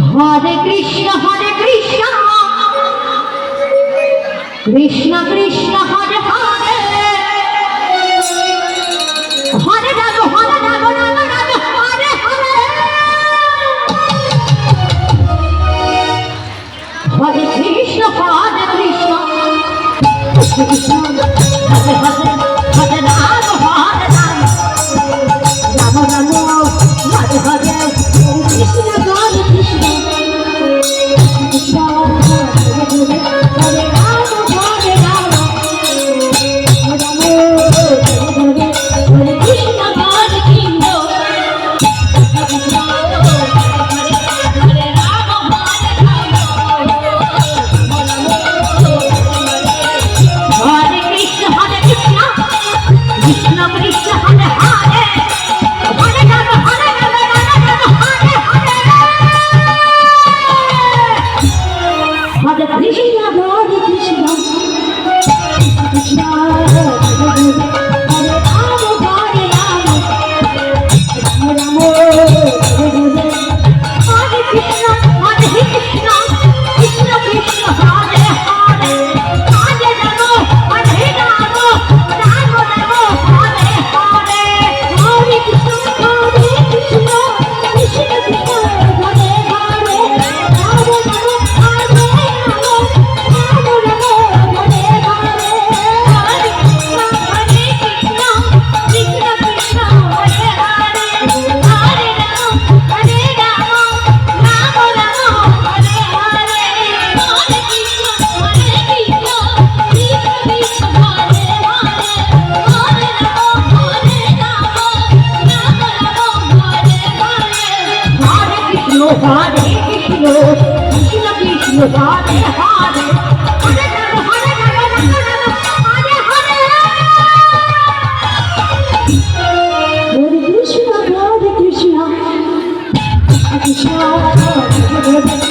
Hare Krishna Krishna Krishna Hare Hare Hare Ram Ram Ram Hare Hare Hare Krishna Krishna Krishna Hare Hare Hare Ram Ram Ram Hare Hare Krishna Krishna Krishna Hare Ram Hare Ram Ram Hare Hare Krishna Hare Krishna Krishna Hare Ram Hare Ram Hare Krishna Krishna Krishna Hare Hare Hare Ram Hare Ram Hare Hare Hare Krishna Krishna Krishna Hare Hare Hare Ram Hare Ram Ram Hare Hare Hare Krishna Krishna Krishna Krishna Hare Hare Hare Ram Hare Ram Ram Ram Hare Hare Hare Krishna Krishna Krishna Krishna Hare Hare Ram Ram Hare Ram Ram Ram Hare Hare Hare Krishna Krishna Krishna Krishna Hare Hare Hare Ram Hare Ram Ram Ram Hare Hare Hare Krishna Krishna Krishna Krishna Hare Hare Hare Ram Hare Ram Ram Ram Hare Hare Hare Krishna Krishna Krishna Krishna Hare Hare Hare Ram Hare Ram Ram Ram Hare Hare Hare Krishna Krishna Krishna